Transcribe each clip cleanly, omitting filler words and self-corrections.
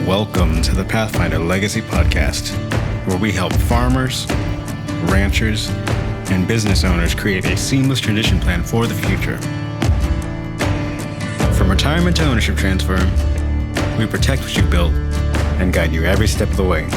Welcome to the Pathfinder Legacy Podcast, where we help farmers, ranchers, and business owners create a seamless transition plan for the future. From retirement to ownership transfer, we protect what you've built and guide you every step of the way.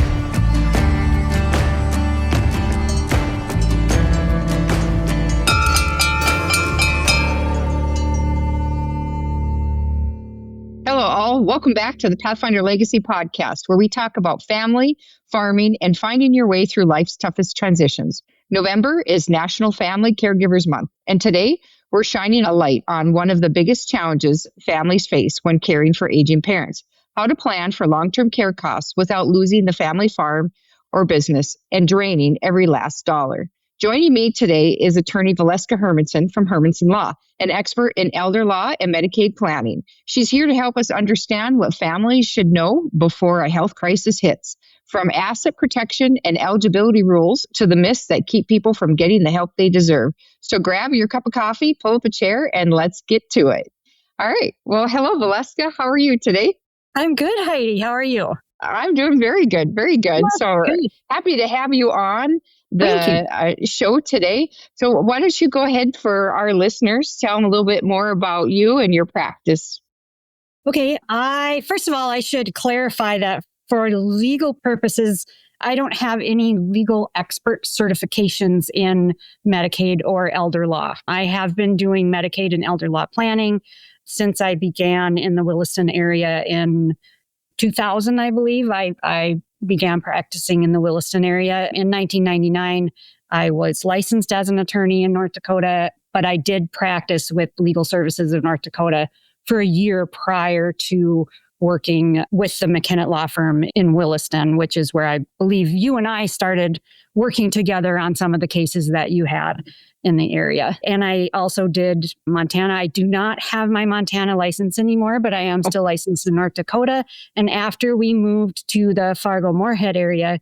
Hello, all. Welcome back to the Pathfinder Legacy Podcast, where we talk about family, farming, and finding your way through life's toughest transitions. November is National Family Caregivers Month, and today we're shining a light on one of the biggest challenges families face when caring for aging parents: how to plan for long-term care costs without losing the family farm or business and draining every last dollar. Joining me today is Attorney Valeska Hermanson from Hermanson Law, an expert in elder law and Medicaid planning. She's here to help us understand what families should know before a health crisis hits, from asset protection and eligibility rules to the myths that keep people from getting the help they deserve. So grab your cup of coffee, pull up a chair, and let's get to it. All right. Well, hello, Valeska. How are you today? I'm good, Heidi. How are you? I'm doing very good. Very good. So happy to have you on the show today. So why don't you go ahead for our listeners, tell them a little bit more about you and your practice. Okay. First of all, I should clarify that for legal purposes, I don't have any legal expert certifications in Medicaid or elder law. I have been doing Medicaid and elder law planning since I began in the Williston area in 2000, I believe. I began practicing in the Williston area. In 1999, I was licensed as an attorney in North Dakota, but I did practice with Legal Services of North Dakota for a year prior to working with the McKinnott Law Firm in Williston, which is where I believe you and I started working together on some of the cases that you had in the area. And I also did Montana. I do not have my Montana license anymore, but I am still licensed in North Dakota. And after we moved to the Fargo-Moorhead area,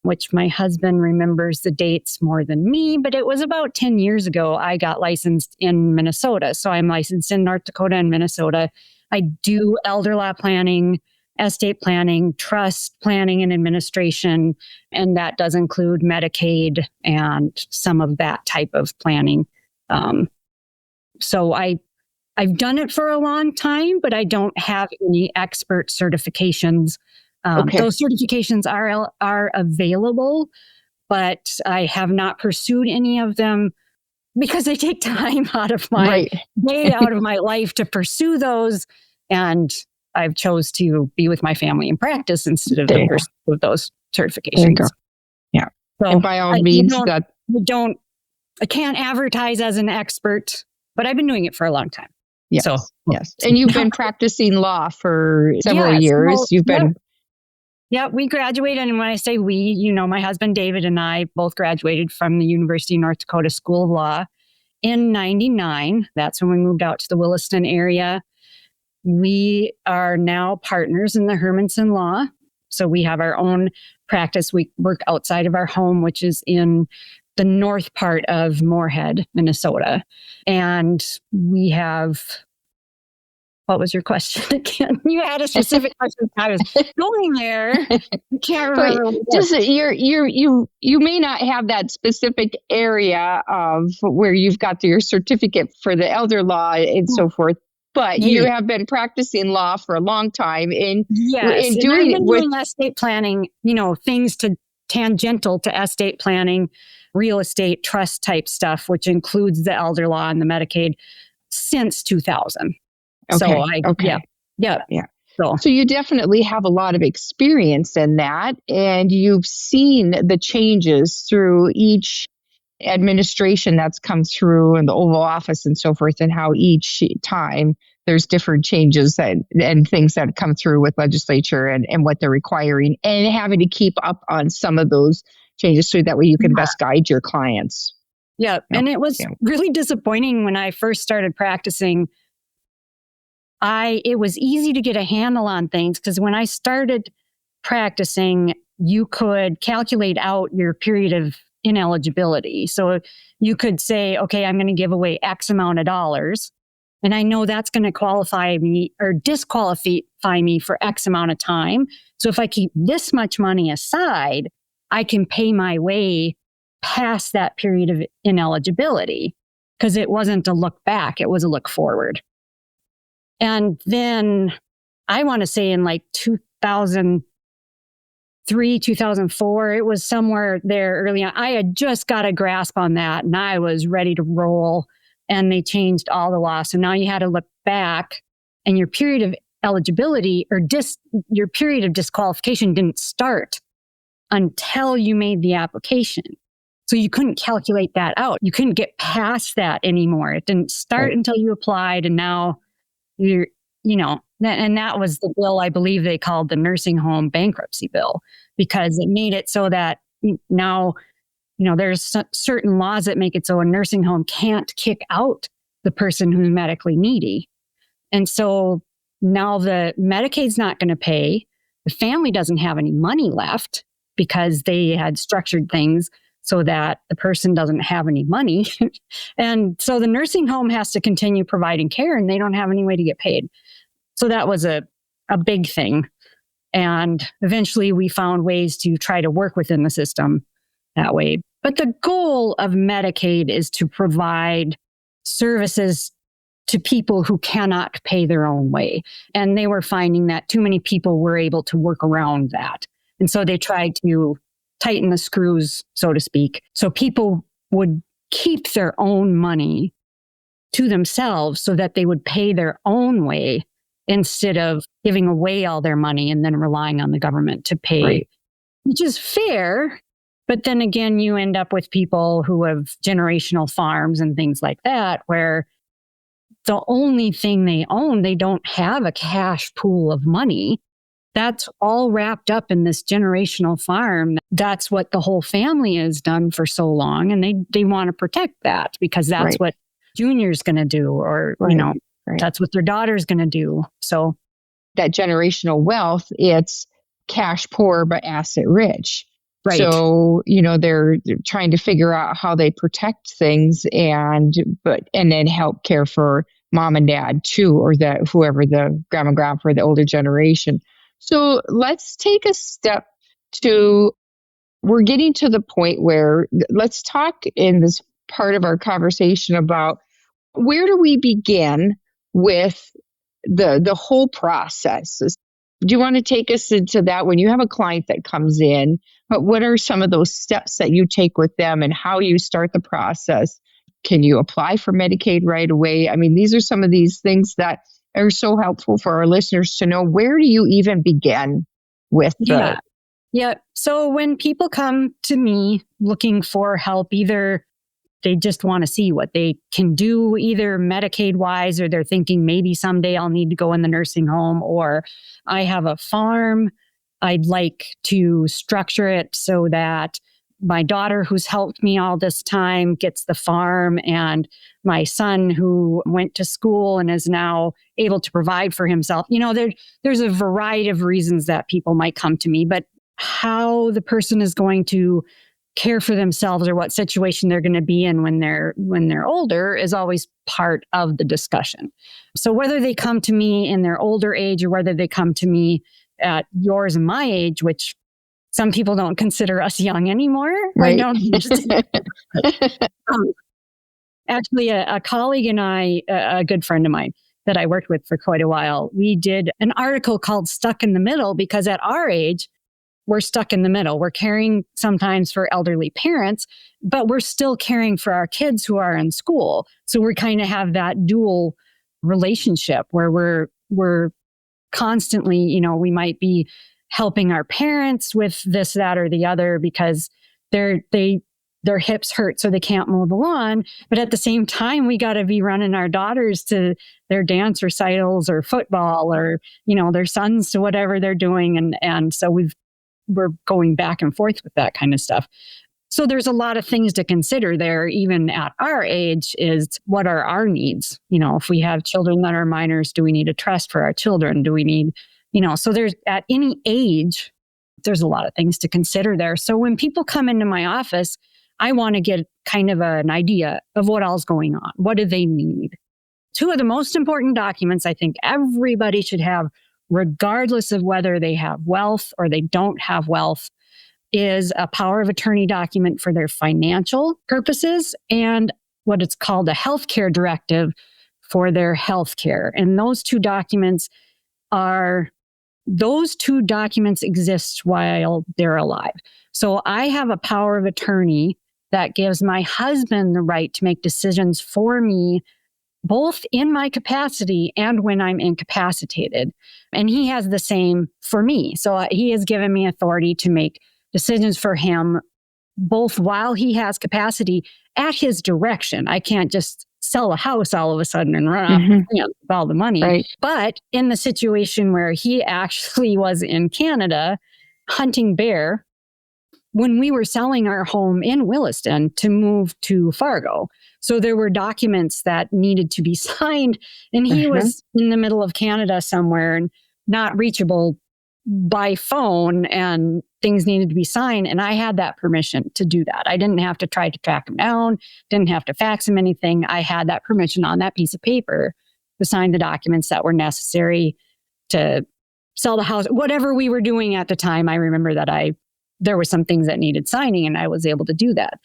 which my husband remembers the dates more than me, but it was about 10 years ago, I got licensed in Minnesota. So I'm licensed in North Dakota and Minnesota. I do elder law planning, estate planning, trust planning and administration, and that does include Medicaid and some of that type of planning. So I've done it for a long time, but I don't have any expert certifications. Those certifications are available, but I have not pursued any of them because they take time out of my day, out of my life to pursue those. And I've chose to be with my family in practice instead of the pursuit of those certifications. There you go. Yeah. So and by all means, I can't advertise as an expert, but I've been doing it for a long time. Yes. Yes. And you've been practicing law for several years. Well, you've been. Yeah, we graduated. And when I say we, my husband, David, and I both graduated from the University of North Dakota School of Law in 99. That's when we moved out to the Williston area. We are now partners in the Hermanson Law. So we have our own practice. We work outside of our home, which is in the north part of Moorhead, Minnesota. And we have... What was your question again? You had a specific question. I was going there. I can't remember. Just you may not have that specific area of where you've got your certificate for the elder law and so forth, but you have been practicing law for a long time. Yes, doing estate planning. Things tangential to estate planning, real estate trust type stuff, which includes the elder law and the Medicaid since 2000. So So you definitely have a lot of experience in that, and you've seen the changes through each administration that's come through in the Oval Office and so forth, and how each time there's different changes and things that come through with legislature and what they're requiring, and having to keep up on some of those changes so that way you can best guide your clients. Yeah, and it was really disappointing when I first started practicing. It was easy to get a handle on things because when I started practicing, you could calculate out your period of ineligibility. So you could say, okay, I'm going to give away X amount of dollars. And I know that's going to qualify me or disqualify me for X amount of time. So if I keep this much money aside, I can pay my way past that period of ineligibility, because it wasn't a look back, it was a look forward. And then I want to say in like 2003, 2004, it was somewhere there early on. I had just got a grasp on that and I was ready to roll, and they changed all the law. So now you had to look back, and your period of eligibility or your period of disqualification didn't start until you made the application. So you couldn't calculate that out. You couldn't get past that anymore. It didn't start until you applied, and now and that was the bill I believe they called the nursing home bankruptcy bill, because it made it so that now, there's certain laws that make it so a nursing home can't kick out the person who's medically needy. And so now the Medicaid's not going to pay. The family doesn't have any money left because they had structured things so that the person doesn't have any money. And so the nursing home has to continue providing care, and they don't have any way to get paid. So that was a big thing. And eventually we found ways to try to work within the system that way. But the goal of Medicaid is to provide services to people who cannot pay their own way. And they were finding that too many people were able to work around that. And so they tried to tighten the screws, so to speak, so people would keep their own money to themselves so that they would pay their own way instead of giving away all their money and then relying on the government to pay, right, which is fair. But then again, you end up with people who have generational farms and things like that, where the only thing they own, they don't have a cash pool of money. That's all wrapped up in this generational farm. That's what the whole family has done for so long. And they want to protect that because that's what Junior's going to do, or, that's what their daughter's going to do. So that generational wealth, it's cash poor, but asset rich. Right. So, they're trying to figure out how they protect things and then help care for mom and dad too, or whoever, the grandma and grandpa, or the older generation. So let's take a step we're getting to the point where let's talk in this part of our conversation about where do we begin with the whole process. Do you want to take us into that when you have a client that comes in? But what are some of those steps that you take with them and how you start the process? Can you apply for Medicaid right away? I mean, these are some of these things that are so helpful for our listeners to know. Where do you even begin with the... Yeah. So when people come to me looking for help, either they just want to see what they can do, either Medicaid wise, or they're thinking maybe someday I'll need to go in the nursing home, or I have a farm. I'd like to structure it so that my daughter, who's helped me all this time, gets the farm, and my son, who went to school and is now able to provide for himself. There's a variety of reasons that people might come to me, but how the person is going to care for themselves or what situation they're going to be in when they're older is always part of the discussion. So whether they come to me in their older age or whether they come to me at yours and my age, which some people don't consider us young anymore. Right. Actually, a colleague and I, a good friend of mine that I worked with for quite a while, we did an article called Stuck in the Middle, because at our age, we're stuck in the middle. We're caring sometimes for elderly parents, but we're still caring for our kids who are in school. So we kind of have that dual relationship where we're constantly, we might be helping our parents with this, that, or the other because their hips hurt so they can't mow the lawn. But at the same time, we got to be running our daughters to their dance recitals or football or, their sons to whatever they're doing. And so we're going back and forth with that kind of stuff. So there's a lot of things to consider there, even at our age, is what are our needs? If we have children that are minors, do we need a trust for our children? Do we need, so there's at any age, there's a lot of things to consider there. So when people come into my office, I want to get kind of an idea of what all's going on. What do they need? Two of the most important documents I think everybody should have, regardless of whether they have wealth or they don't have wealth, is a power of attorney document for their financial purposes and what it's called a healthcare directive for their healthcare. And those two documents exist while they're alive. So I have a power of attorney that gives my husband the right to make decisions for me, both in my capacity and when I'm incapacitated. And he has the same for me. So he has given me authority to make decisions for him, both while he has capacity at his direction. I can't just sell a house all of a sudden and run off with all the money. Right. But in the situation where he actually was in Canada hunting bear, when we were selling our home in Williston to move to Fargo. So there were documents that needed to be signed, and he was in the middle of Canada somewhere and not reachable by phone, and things needed to be signed. And I had that permission to do that. I didn't have to try to track him down, didn't have to fax him anything. I had that permission on that piece of paper to sign the documents that were necessary to sell the house. Whatever we were doing at the time, I remember that there were some things that needed signing, and I was able to do that.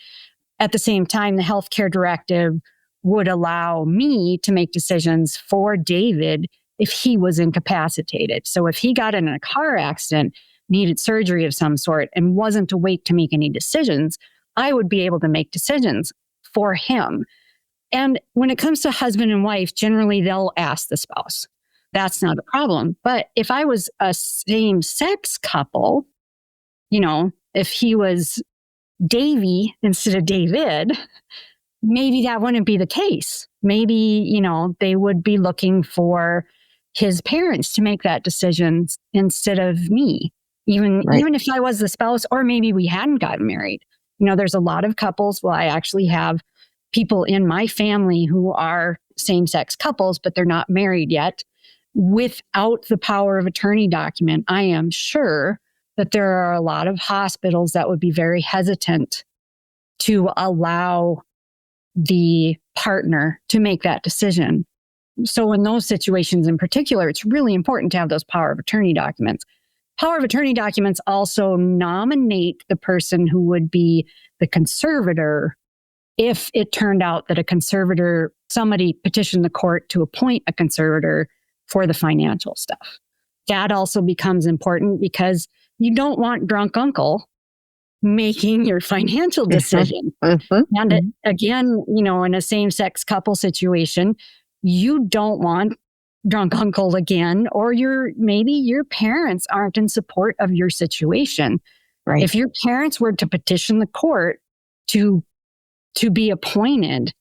At the same time, the healthcare directive would allow me to make decisions for David if he was incapacitated. So if he got in a car accident, needed surgery of some sort, and wasn't awake to make any decisions, I would be able to make decisions for him. And when it comes to husband and wife, generally they'll ask the spouse. That's not a problem. But if I was a same-sex couple, if he was Davy instead of David, maybe that wouldn't be the case. Maybe, they would be looking for his parents to make that decision instead of me, even if I was the spouse, or maybe we hadn't gotten married. There's a lot of couples. Well, I actually have people in my family who are same-sex couples, but they're not married yet. Without the power of attorney document, I am sure that there are a lot of hospitals that would be very hesitant to allow the partner to make that decision. So in those situations in particular, it's really important to have those power of attorney documents. Power of attorney documents also nominate the person who would be the conservator if it turned out that somebody petitioned the court to appoint a conservator for the financial stuff. That also becomes important because you don't want drunk uncle making your financial decision. And again, in a same-sex couple situation, you don't want drunk uncle again, or maybe your parents aren't in support of your situation. Right. If your parents were to petition the court to be appointed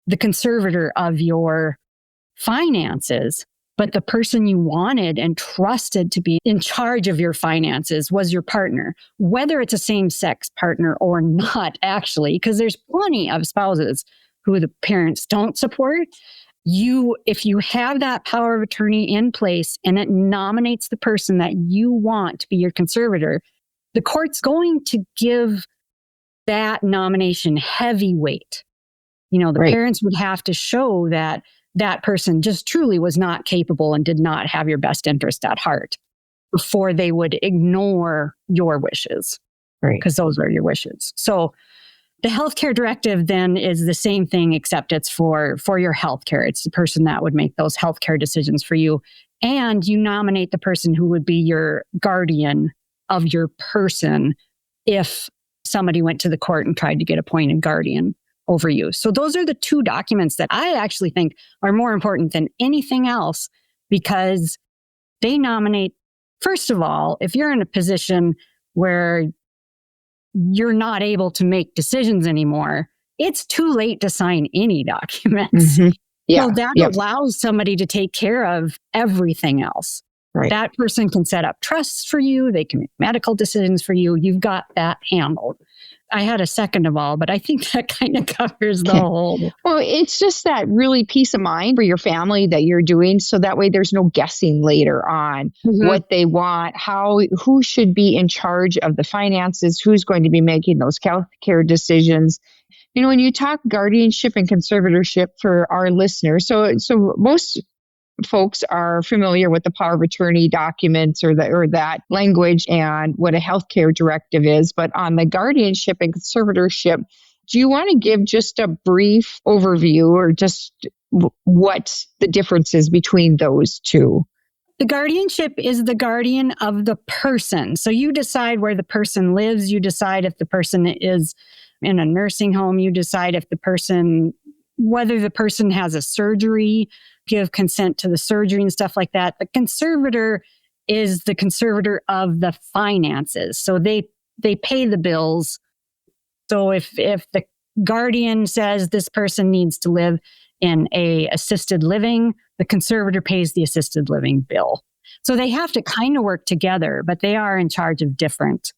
the conservator of your finances, but the person you wanted and trusted to be in charge of your finances was your partner, whether it's a same-sex partner or not, actually, because there's plenty of spouses who the parents don't support. If you have that power of attorney in place and it nominates the person that you want to be your conservator, the court's going to give that nomination heavy weight. Parents would have to show that that person just truly was not capable and did not have your best interest at heart before they would ignore your wishes, because those are your wishes. So the healthcare directive then is the same thing, except it's for your healthcare. It's the person that would make those healthcare decisions for you. And you nominate the person who would be your guardian of your person if somebody went to the court and tried to get appointed guardian over you. So those are the two documents that I actually think are more important than anything else, because they nominate, first of all, if you're in a position where you're not able to make decisions anymore, it's too late to sign any documents. So that allows somebody to take care of everything else. Right. That person can set up trusts for you. They can make medical decisions for you. You've got that handled. I had a second of all, but I think that kind of covers the whole. Well, it's just that really peace of mind for your family that you're doing. So that way there's no guessing later on what they want, who should be in charge of the finances, who's going to be making those healthcare decisions. When you talk guardianship and conservatorship for our listeners, so most folks are familiar with the power of attorney documents or that language and what a healthcare directive is. But on the guardianship and conservatorship, do you want to give just a brief overview or just what the difference is between those two? The guardianship is the guardian of the person. So you decide where the person lives. You decide if the person is in a nursing home. You decide whether the person has a surgery, give consent to the surgery and stuff like that. The conservator is the conservator of the finances. So they pay the bills. So if the guardian says this person needs to live in a assisted living, the conservator pays the assisted living bill. So they have to kind of work together, but they are in charge of different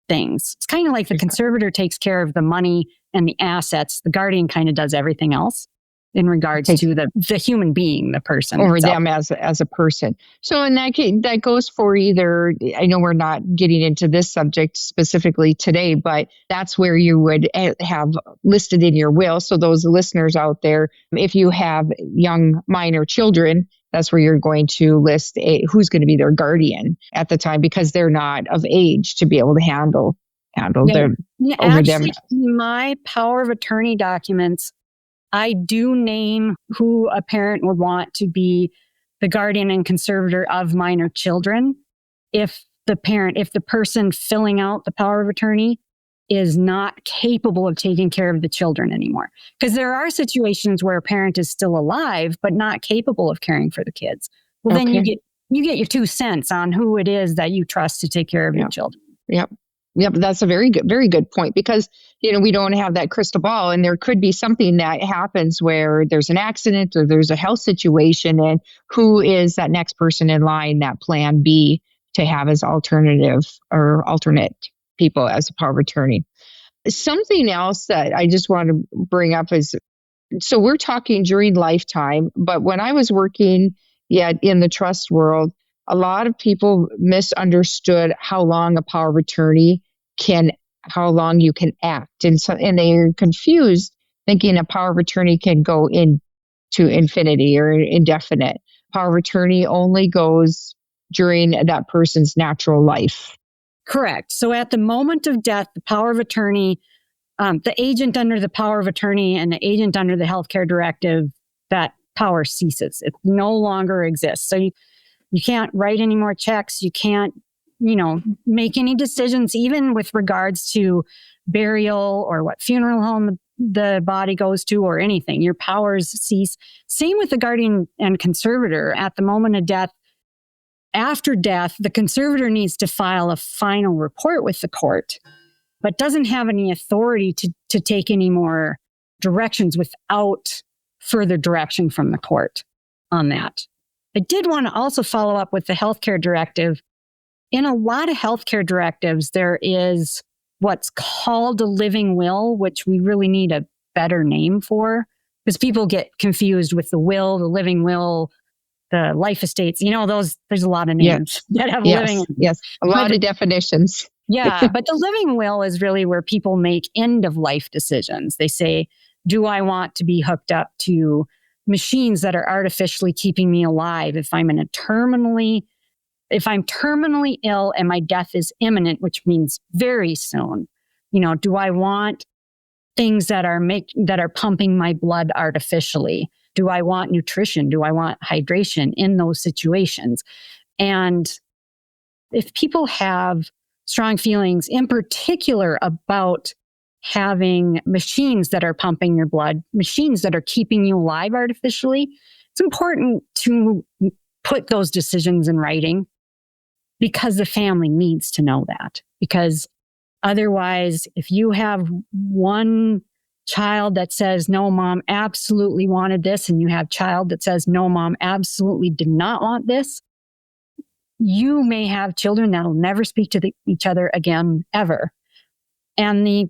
things. It's kind of like the conservator takes care of the money and the assets. The guardian kind of does everything else in regards to the human being, the person. Over itself. them as a person. So in that case, that goes for either, I know we're not getting into this subject specifically today, but that's where you would have listed in your will. So those listeners out there, if you have young minor children, that's where you're going to list who's going to be their guardian at the time, because they're not of age to be able to handle them. Actually, my power of attorney documents, I do name who a parent would want to be the guardian and conservator of minor children if the person filling out the power of attorney is not capable of taking care of the children anymore. Because there are situations where a parent is still alive, but not capable of caring for the kids. Well, then you get your 2 cents on who it is that you trust to take care of your children. Yep, that's a very good point, because we don't have that crystal ball, and there could be something that happens where there's an accident or there's a health situation, and who is that next person in line, that plan B, to have as alternative or alternate people as a power of attorney. Something else that I just want to bring up is, so we're talking during lifetime, but when I was working in the trust world, a lot of people misunderstood how long a power of attorney how long you can act. And they're confused, thinking a power of attorney can go into infinity or indefinite. Power of attorney only goes during that person's natural life. Correct. So at the moment of death, the power of attorney, the agent under the power of attorney and the agent under the healthcare directive, that power ceases. It no longer exists. So you can't write any more checks. You can't, make any decisions, even with regards to burial or what funeral home the body goes to or anything. Your powers cease. Same with the guardian and conservator. At the moment of death, after death, the conservator needs to file a final report with the court, but doesn't have any authority to take any more directions without further direction from the court on that. I did want to also follow up with the healthcare directive. In a lot of healthcare directives, there is what's called a living will, which we really need a better name for, because people get confused with the will, the living will, the life estates. There's a lot of names that have living. Yes, a lot of definitions. Yeah, but the living will is really where people make end of life decisions. They say, do I want to be hooked up to machines that are artificially keeping me alive if I'm terminally ill and my death is imminent, which means very soon? Do I want things that are pumping my blood artificially? Do I want nutrition? Do I want hydration in those situations? And if people have strong feelings, in particular about having machines that are pumping your blood, machines that are keeping you alive artificially, it's important to put those decisions in writing, because the family needs to know that. Because otherwise, if you have one child that says, no, mom absolutely wanted this, and you have child that says, no, mom absolutely did not want this, you may have children that will never speak to each other again, ever. And the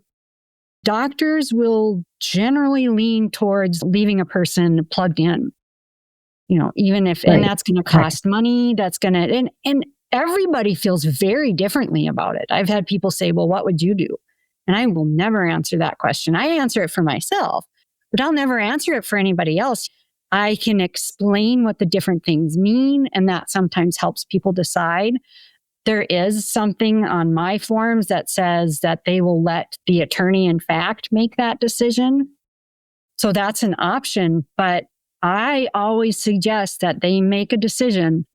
doctors will generally lean towards leaving a person plugged in, even if, and that's going to cost money, that's going to, and everybody feels very differently about it. I've had people say, well, what would you do? And I will never answer that question. I answer it for myself, but I'll never answer it for anybody else. I can explain what the different things mean, and that sometimes helps people decide. There is something on my forms that says that they will let the attorney in fact make that decision. So that's an option, but I always suggest that they make a decision,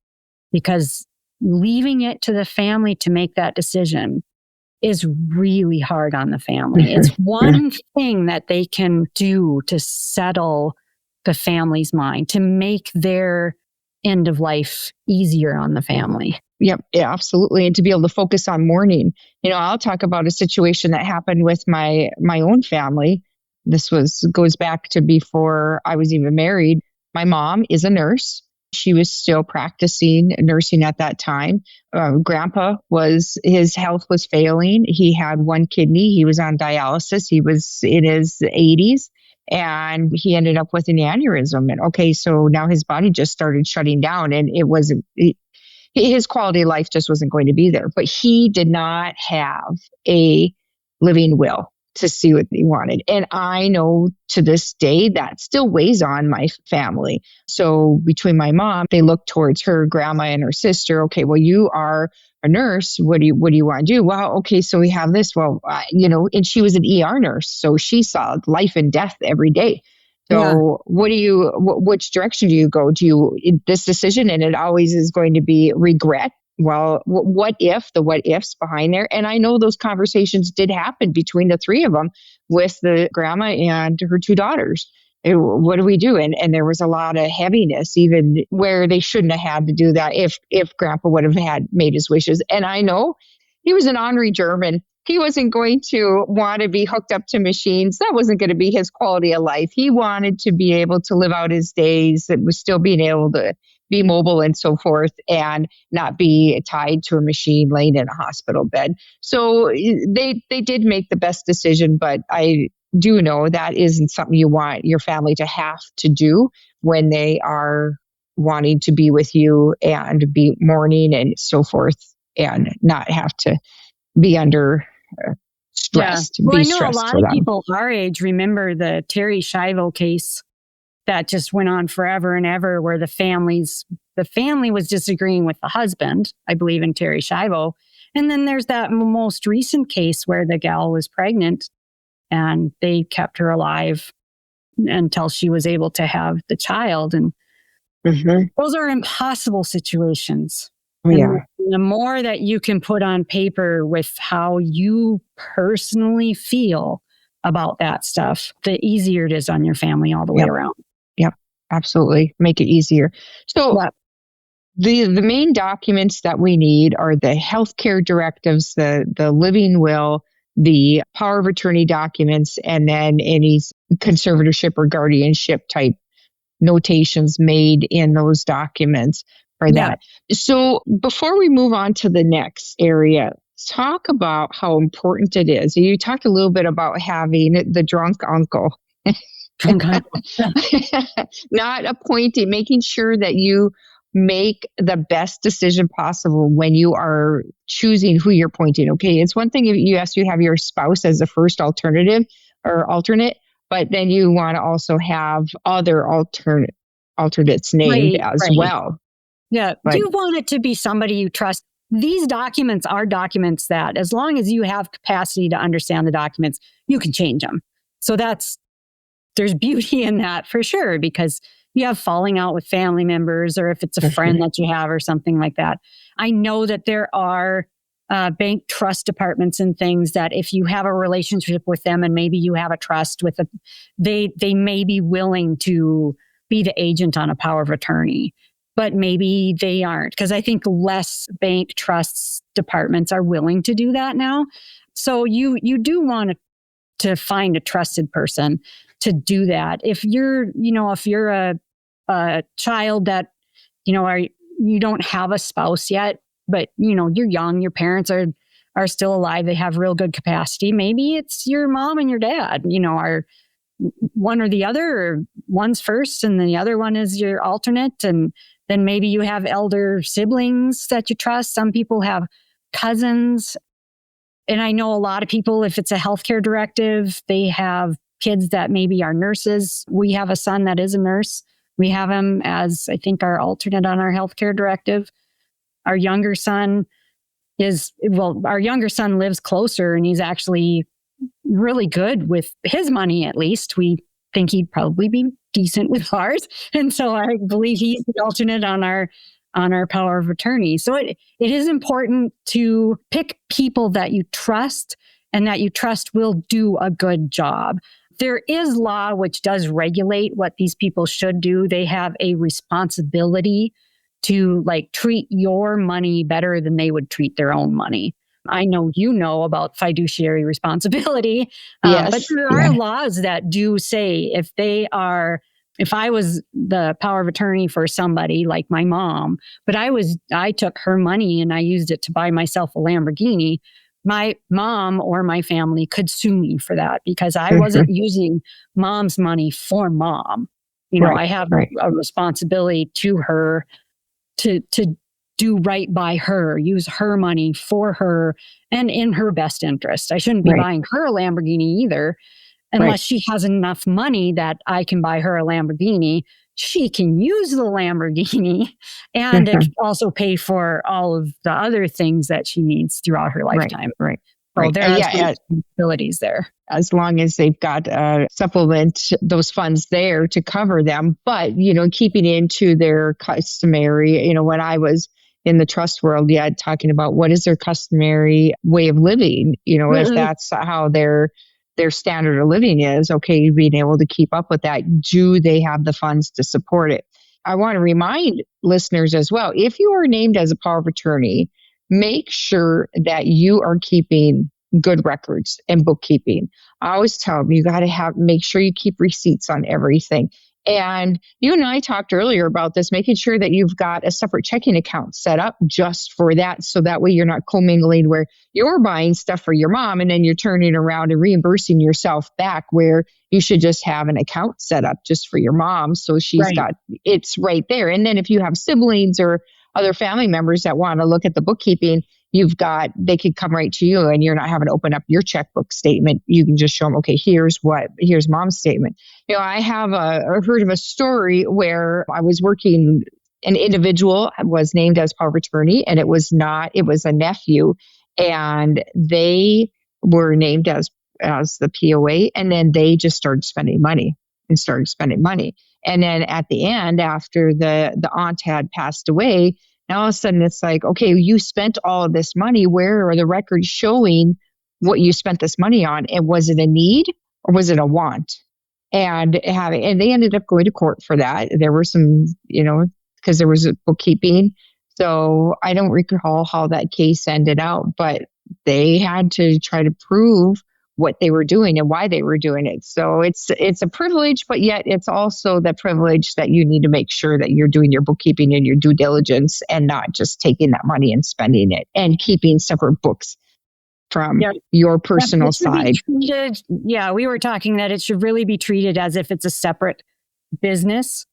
because leaving it to the family to make that decision is really hard on the family. It's one thing that they can do to settle the family's mind, to make their end of life easier on the family. Yep, yeah, absolutely. And to be able to focus on mourning. I'll talk about a situation that happened with my own family. This goes back to before I was even married. My mom is a nurse. She was still practicing nursing at that time. Grandpa his health was failing. He had one kidney. He was on dialysis. He was in his 80s, and he ended up with an aneurysm. And okay, so now his body just started shutting down, and his quality of life just wasn't going to be there. But he did not have a living will to see what he wanted. And I know to this day that still weighs on my family. So between my mom, they look towards her grandma and her sister. Okay, well, you are a nurse. What do you want to do? Well, okay, so we have this. Well, and she was an ER nurse, so she saw life and death every day. So which direction do you go? This decision, and it always is going to be regret. Well, what ifs behind there? And I know those conversations did happen between the three of them with the grandma and her two daughters. What do we do? And there was a lot of heaviness, even where they shouldn't have had to do that if grandpa would have made his wishes. And I know he was an honorary German. He wasn't going to want to be hooked up to machines. That wasn't going to be his quality of life. He wanted to be able to live out his days and was still being able to be mobile and so forth, and not be tied to a machine laying in a hospital bed. So they did make the best decision, but I do know that isn't something you want your family to have to do when they are wanting to be with you and be mourning and so forth, and not have to be under stress. Yeah. Well, I know a lot of people our age remember the Terry Schiavo case that just went on forever and ever, where the family was disagreeing with the husband, I believe, in Terry Schiavo. And then there's that most recent case where the gal was pregnant and they kept her alive until she was able to have the child. And those are impossible situations. Oh, yeah. And the more that you can put on paper with how you personally feel about that stuff, the easier it is on your family all the way around. Yep, absolutely. Make it easier. So the main documents that we need are the healthcare directives, the living will, the power of attorney documents, and then any conservatorship or guardianship type notations made in those documents for that. So before we move on to the next area, talk about how important it is. You talked a little bit about having the drunk uncle. Not appointing, making sure that you make the best decision possible when you are choosing who you're appointing. Okay, it's one thing if you have your spouse as the first alternative or alternate, but then you want to also have other alternates named as well. Yeah, you want it to be somebody you trust. These documents are documents that, as long as you have capacity to understand the documents, you can change them. So there's beauty in that for sure, because you have falling out with family members, or if it's a friend that you have or something like that. I know that there are bank trust departments and things that if you have a relationship with them and maybe you have a trust with them, they may be willing to be the agent on a power of attorney, but maybe they aren't, because I think less bank trusts departments are willing to do that now. So you do want to find a trusted person to do that. If you're a child that, you don't have a spouse yet, but, you're young, your parents are still alive, they have real good capacity. Maybe it's your mom and your dad, are one or the other, or one's first and the other one is your alternate. And then maybe you have elder siblings that you trust. Some people have cousins. And I know a lot of people, if it's a healthcare directive, they have kids that maybe are nurses. We have a son that is a nurse. We have him as, I think, our alternate on our healthcare directive. Our younger son lives closer, and he's actually really good with his money, at least. We think he'd probably be decent with ours. And so I believe he's the alternate on our power of attorney. So it is important to pick people that you trust and that you trust will do a good job. There is law which does regulate what these people should do. They have a responsibility to treat your money better than they would treat their own money. I know you know about fiduciary responsibility, Yes. But there are laws that do say if I was the power of attorney for somebody like my mom, but I took her money and I used it to buy myself a Lamborghini, my mom or my family could sue me for that because I wasn't using mom's money for mom. I have a responsibility to her to do right by her, use her money for her and in her best interest. I shouldn't be buying her a Lamborghini either, unless she has enough money that I can buy her a Lamborghini. She can use the Lamborghini and it also pay for all of the other things that she needs throughout her lifetime. So there are responsibilities there. As long as they've got supplement those funds there to cover them. But, keeping into their customary, when I was in the trust world, talking about what is their customary way of living, if that's how their standard of living is, okay, being able to keep up with that. Do they have the funds to support it? I want to remind listeners as well, if you are named as a power of attorney, make sure that you are keeping good records and bookkeeping. I always tell them you got to make sure you keep receipts on everything. And you and I talked earlier about this, making sure that you've got a separate checking account set up just for that. So that way you're not commingling where you're buying stuff for your mom and then you're turning around and reimbursing yourself back, where you should just have an account set up just for your mom. So she's got, it's right there. And then if you have siblings or other family members that want to look at the bookkeeping, they could come right to you and you're not having to open up your checkbook statement. You can just show them, okay, here's mom's statement. I have heard of a story where I was working, an individual was named as power of attorney and it was a nephew, and they were named as the POA, and then they just started spending money. And then at the end, after the aunt had passed away, now all of a sudden it's like, okay, you spent all of this money. Where are the records showing what you spent this money on? And was it a need or was it a want? And they ended up going to court for that. There were some, because there was a bookkeeping. So I don't recall how that case ended out, but they had to try to prove what they were doing and why they were doing it. So it's a privilege, but yet it's also the privilege that you need to make sure that you're doing your bookkeeping and your due diligence and not just taking that money and spending it and keeping separate books from your personal side. We were talking that it should really be treated as if it's a separate business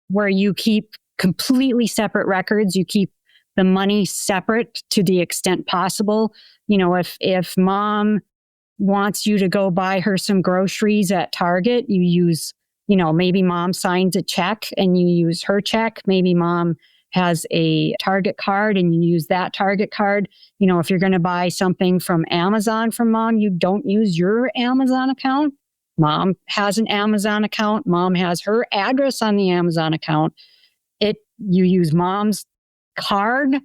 where you keep completely separate records. You keep the money separate to the extent possible. If mom wants you to go buy her some groceries at Target, you use, maybe mom signs a check and you use her check. Maybe mom has a Target card and you use that Target card. If you're going to buy something from Amazon from mom, you don't use your Amazon account. Mom has an Amazon account. Mom has her address on the Amazon account. You use mom's card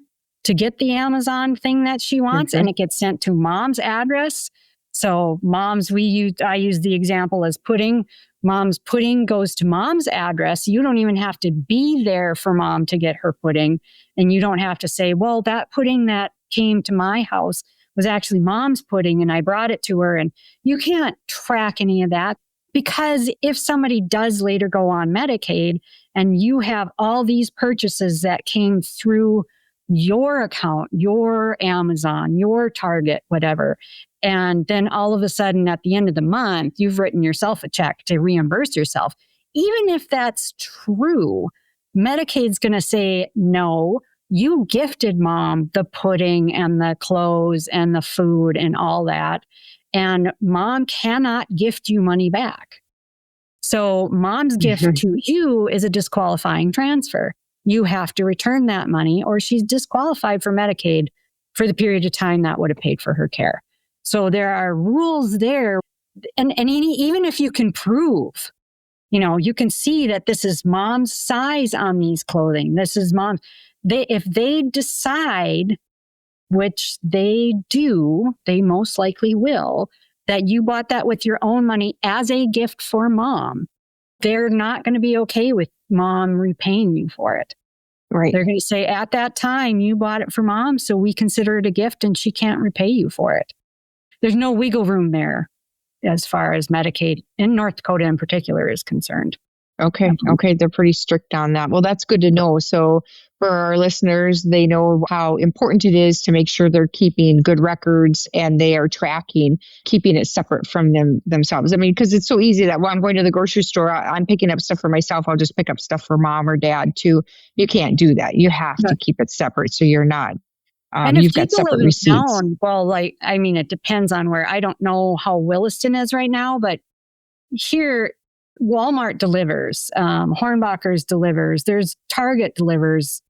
to get the Amazon thing that she wants, and it gets sent to mom's address. So I use the example as pudding. Mom's pudding goes to mom's address. You don't even have to be there for mom to get her pudding. And you don't have to say, well, that pudding that came to my house was actually mom's pudding and I brought it to her. And you can't track any of that, because if somebody does later go on Medicaid and you have all these purchases that came through your account, your Amazon, your Target, whatever, and then all of a sudden at the end of the month, you've written yourself a check to reimburse yourself. Even if that's true, Medicaid's going to say, no, you gifted mom the pudding and the clothes and the food and all that. And mom cannot gift you money back. So mom's gift to you is a disqualifying transfer. You have to return that money or she's disqualified for Medicaid for the period of time that would have paid for her care. So there are rules there. And even if you can prove, you can see that this is mom's size on these clothing. This is mom. If they decide, which they do, they most likely will, that you bought that with your own money as a gift for mom, they're not going to be okay with mom repaying you for it. Right. They're going to say, at that time, you bought it for mom, so we consider it a gift and she can't repay you for it. There's no wiggle room there as far as Medicaid in North Dakota in particular is concerned. Okay. They're pretty strict on that. Well, that's good to know. So for our listeners, they know how important it is to make sure they're keeping good records and they are keeping it separate from themselves. I mean, because it's so easy that when I'm going to the grocery store, I'm picking up stuff for myself. I'll just pick up stuff for mom or dad too. You can't do that. You have to keep it separate. So you're not. And if you've got separate receipts. Down, it depends on where. I don't know how Williston is right now, but here, Walmart delivers, Hornbacher's delivers, there's Target delivers,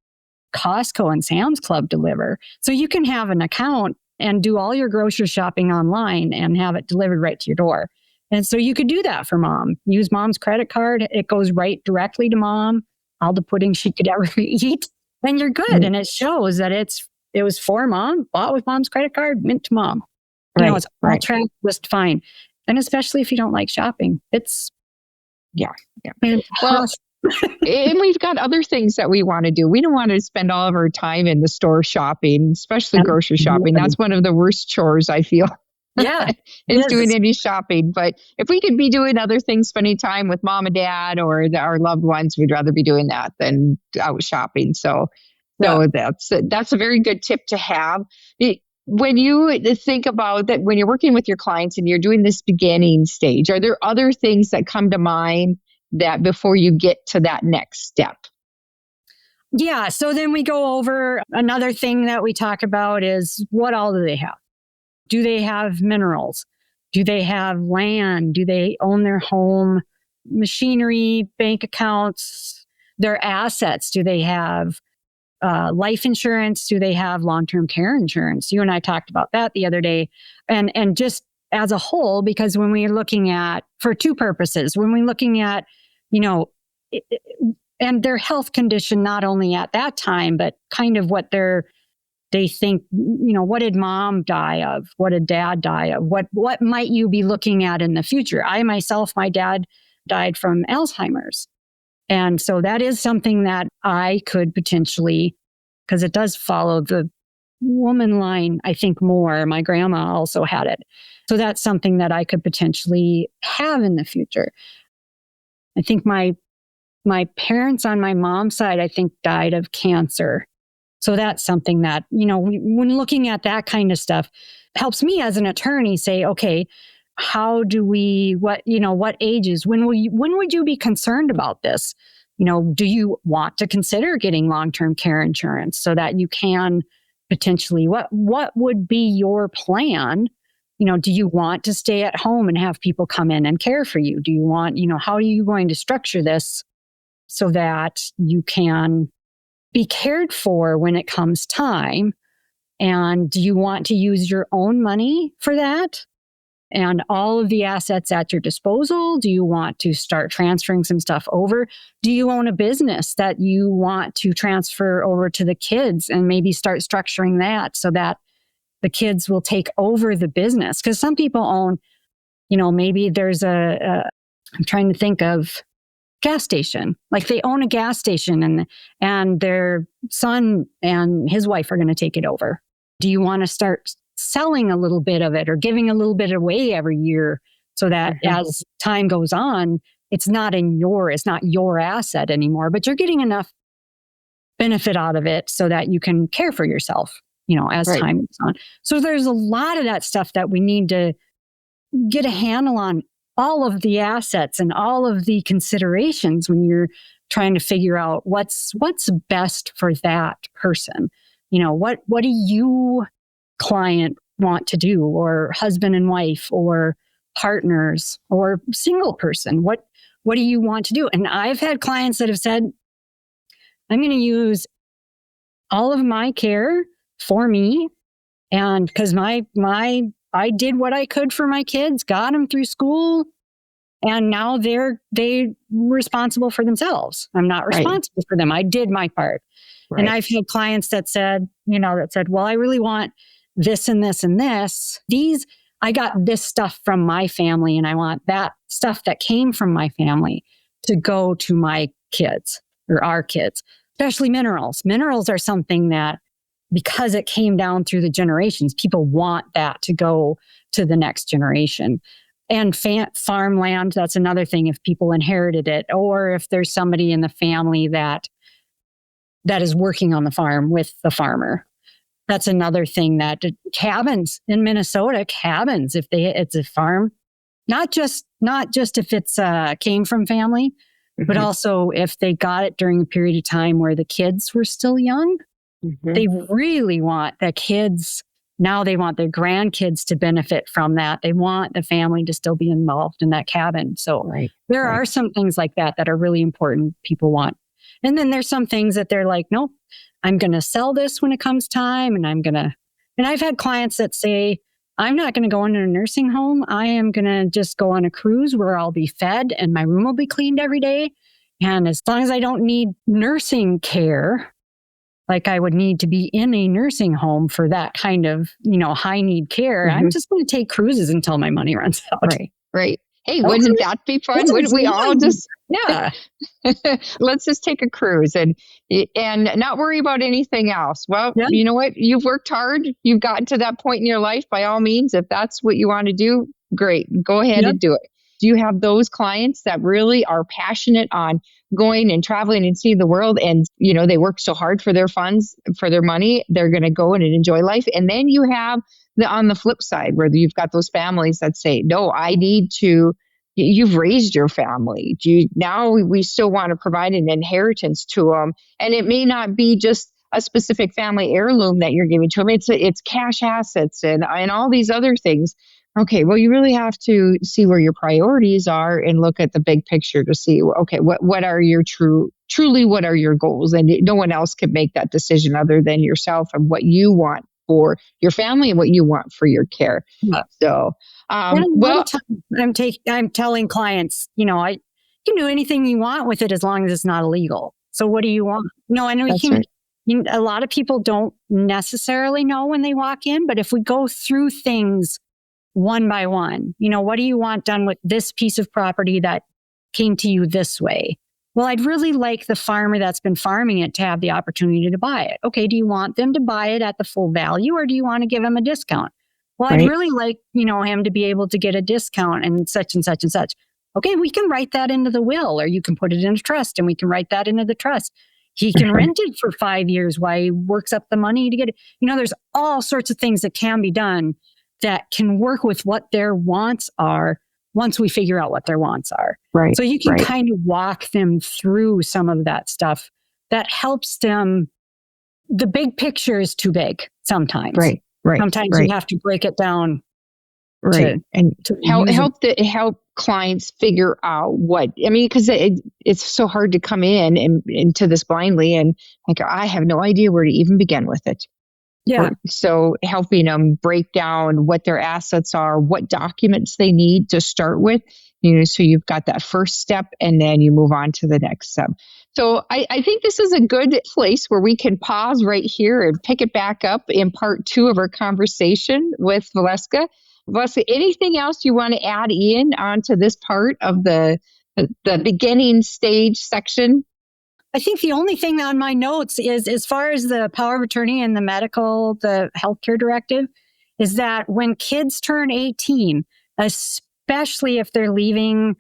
Costco and Sam's Club deliver. So you can have an account and do all your grocery shopping online and have it delivered right to your door. And so you could do that for mom. Use mom's credit card. It goes right directly to mom, all the pudding she could ever eat, and you're good. Mm-hmm. And it shows that it was for mom, bought with mom's credit card, mint to mom. It's all tracked just fine. And especially if you don't like shopping, it's Well, and we've got other things that we want to do. We don't want to spend all of our time in the store shopping, especially grocery shopping. That's one of the worst chores, I feel. Yeah. is doing any shopping. But if we could be doing other things, spending time with mom and dad or our loved ones, we'd rather be doing that than out shopping. So that's a very good tip to have. When you think about that, when you're working with your clients and you're doing this beginning stage, are there other things that come to mind that before you get to that next step? Yeah. So then we go over another thing that we talk about is what all do they have? Do they have minerals? Do they have land? Do they own their home, machinery, bank accounts, their assets? Do they have life insurance? Do they have long-term care insurance? You and I talked about that the other day. And just as a whole, because when we're looking at, for two purposes, when we're looking at, and their health condition, not only at that time, but kind of what they think, what did mom die of? What did dad die of? What might you be looking at in the future? My dad died from Alzheimer's. And so that is something that I could potentially, because it does follow the woman line, I think more. My grandma also had it. So that's something that I could potentially have in the future. I think my parents on my mom's side, I think, died of cancer. So that's something that, when looking at that kind of stuff, helps me as an attorney say, okay, how do we, what ages, when would you be concerned about this? Do you want to consider getting long-term care insurance so that you can potentially, what would be your plan? Do you want to stay at home and have people come in and care for you? Do you want, how are you going to structure this so that you can be cared for when it comes time? And do you want to use your own money for that? And all of the assets at your disposal? Do you want to start transferring some stuff over? Do you own a business that you want to transfer over to the kids and maybe start structuring that so that the kids will take over the business? Because some people own, maybe there's I'm trying to think of gas station. Like they own a gas station and their son and his wife are going to take it over. Do you want to start selling a little bit of it or giving a little bit away every year so that as time goes on, it's not your asset anymore, but you're getting enough benefit out of it so that you can care for yourself, as time goes on. So there's a lot of that stuff that we need to get a handle on, all of the assets and all of the considerations when you're trying to figure out what's best for that person. What do you, client, want to do, or husband and wife, or partners, or single person? What do you want to do? And I've had clients that have said, I'm going to use all of my care for me. And because I did what I could for my kids, got them through school, and now they're responsible for themselves. I'm not responsible for them. I did my part. Right. And I've had clients that said, well, I really want this and this and this. I got this stuff from my family, and I want that stuff that came from my family to go to my kids, or our kids, especially minerals. Minerals are something that, because it came down through the generations, people want that to go to the next generation. And farmland, that's another thing, if people inherited it, or if there's somebody in the family that is working on the farm with the farmer. That's another thing. That cabins in Minnesota, if it's a farm, not just if it's came from family, but also if they got it during a period of time where the kids were still young. They really want the kids. Now they want their grandkids to benefit from that. They want the family to still be involved in that cabin. So there are some things like that are really important, people want. And then there's some things that they're like, nope, I'm going to sell this when it comes time. And I've had clients that say, I'm not going to go into a nursing home. I am going to just go on a cruise where I'll be fed and my room will be cleaned every day. And as long as I don't need nursing care, like I would need to be in a nursing home for that kind of, high need care, I'm just going to take cruises until my money runs out. Right. Hey, wouldn't that be fun? Wouldn't we all just, let's just take a cruise and not worry about anything else. Well, you know what? You've worked hard. You've gotten to that point in your life. By all means, if that's what you want to do, great. Go ahead and do it. Do you have those clients that really are passionate on going and traveling and seeing the world, and they work so hard for their funds, for their money, they're going to go and enjoy life? And then you have on the flip side, where you've got those families that say, no, I need to, you've raised your family. Now we still want to provide an inheritance to them. And it may not be just a specific family heirloom that you're giving to them. It's cash assets and all these other things. Okay, well, you really have to see where your priorities are and look at the big picture to see, okay, what are your truly what are your goals? And no one else can make that decision other than yourself, and what you want for your family and what you want for your care. So, I'm telling clients, you can do anything you want with it as long as it's not illegal. So what do you want? No, I know a lot of people don't necessarily know when they walk in, but if we go through things one by one, what do you want done with this piece of property that came to you this way? Well, I'd really like the farmer that's been farming it to have the opportunity to buy it. Okay, do you want them to buy it at the full value, or do you want to give them a discount? Well, I'd really like, him to be able to get a discount and such and such and such. Okay, we can write that into the will, or you can put it in a trust and we can write that into the trust. He can rent it for 5 years while he works up the money to get it. There's all sorts of things that can be done that can work with what their wants are once we figure out what their wants are. Right. So you can kind of walk them through some of that stuff that helps them. The big picture is too big sometimes. Right. Sometimes you have to break it down. And to help clients figure out because it's so hard to come in and into this blindly, and I have no idea where to even begin with it. Yeah. So helping them break down what their assets are, what documents they need to start with, so you've got that first step and then you move on to the next step. So I think this is a good place where we can pause right here and pick it back up in part 2 of our conversation with Valeska. Valeska, anything else you want to add in onto this part of the beginning stage section? I think the only thing on my notes is, as far as the power of attorney and the healthcare directive, is that when kids turn 18, especially if they're leaving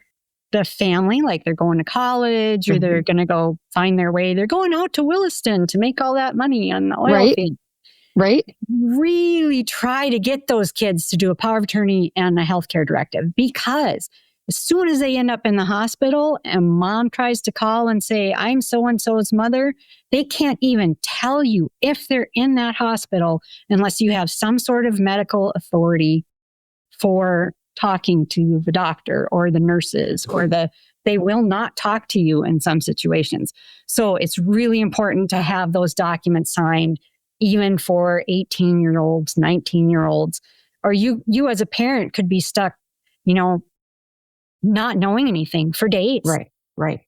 the family, like they're going to college or they're going to go find their way, they're going out to Williston to make all that money on the oil field. Right. Really try to get those kids to do a power of attorney and a healthcare directive, because As soon as they end up in the hospital and mom tries to call and say, I'm so-and-so's mother, they can't even tell you if they're in that hospital unless you have some sort of medical authority for talking to the doctor or the nurses or they will not talk to you in some situations. So it's really important to have those documents signed, even for 18-year-olds, 19-year-olds, or you as a parent could be stuck, not knowing anything for days. Right.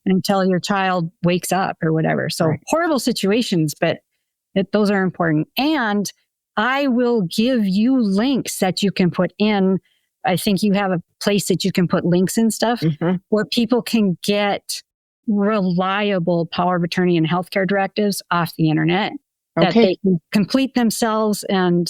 Until your child wakes up or whatever. So horrible situations, but those are important. And I will give you links that you can put in. I think you have a place that you can put links and stuff where people can get reliable power of attorney and healthcare directives off the internet. That they can complete themselves and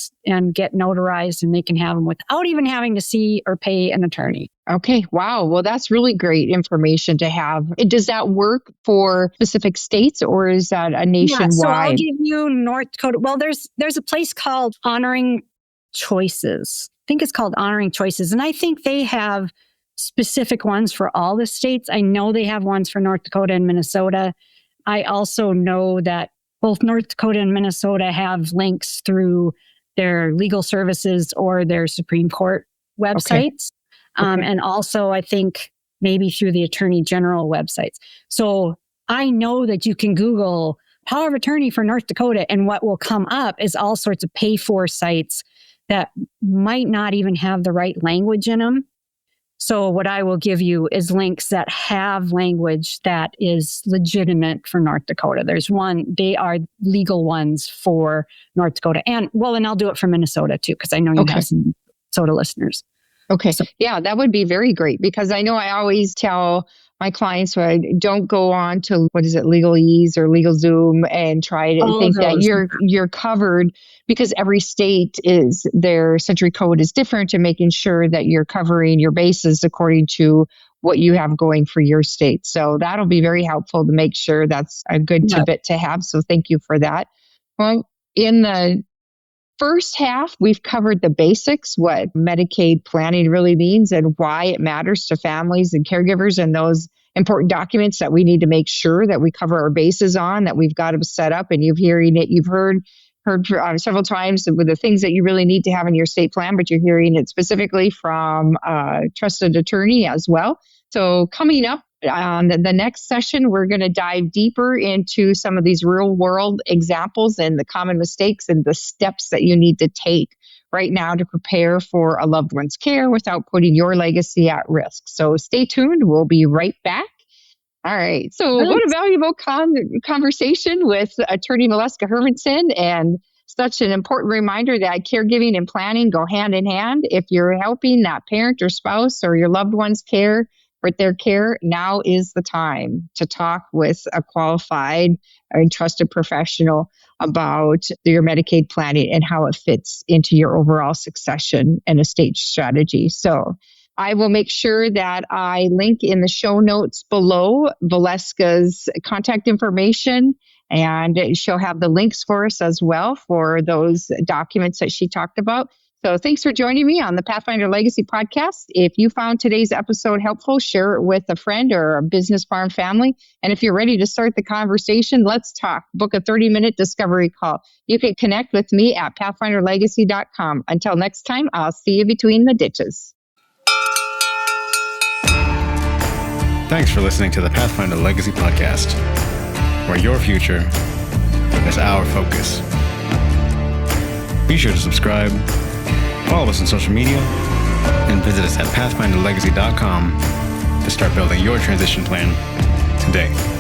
get notarized, and they can have them without even having to see or pay an attorney. Okay. Wow. Well, that's really great information to have. Does that work for specific states, or is that a nationwide? Yeah, so I'll give you North Dakota. Well, there's a place called Honoring Choices. I think it's called Honoring Choices. And I think they have specific ones for all the states. I know they have ones for North Dakota and Minnesota. I also know that both North Dakota and Minnesota have links through their legal services or their Supreme Court websites. And also, I think, maybe through the Attorney General websites. So I know that you can Google power of attorney for North Dakota, and what will come up is all sorts of pay-for sites that might not even have the right language in them. So what I will give you is links that have language that is legitimate for North Dakota. They are legal ones for North Dakota. And I'll do it for Minnesota too, because I know you have some Minnesota listeners. Okay. So, yeah, that would be very great, because I know I always tell my clients, don't go on to, Legalese or LegalZoom and try to think that you're covered, because every state their century code is different, and making sure that you're covering your bases according to what you have going for your state. So that'll be very helpful to make sure. That's a good tidbit to have. So thank you for that. Well, in the first half, we've covered the basics, what Medicaid planning really means and why it matters to families and caregivers, and those important documents that we need to make sure that we cover our bases on, that we've got them set up. And you've heard several times with the things that you really need to have in your state plan, but you're hearing it specifically from a trusted attorney as well. So coming up on the next session, we're going to dive deeper into some of these real world examples and the common mistakes and the steps that you need to take right now to prepare for a loved one's care without putting your legacy at risk. So stay tuned. We'll be right back. All right. So what a valuable conversation with Attorney Valeska Hermanson, and such an important reminder that caregiving and planning go hand in hand. If you're helping that parent or spouse or your loved one's care, with their care, now is the time to talk with a qualified and trusted professional about your Medicaid planning and how it fits into your overall succession and estate strategy. So I will make sure that I link in the show notes below Valeska's contact information, and she'll have the links for us as well for those documents that she talked about. So thanks for joining me on the Pathfinder Legacy Podcast. If you found today's episode helpful, share it with a friend or a business farm family. And if you're ready to start the conversation, let's talk. Book a 30-minute discovery call. You can connect with me at pathfinderlegacy.com. Until next time, I'll see you between the ditches. Thanks for listening to the Pathfinder Legacy Podcast, where your future is our focus. Be sure to subscribe, follow us on social media, and visit us at pathfinderlegacy.com to start building your transition plan today.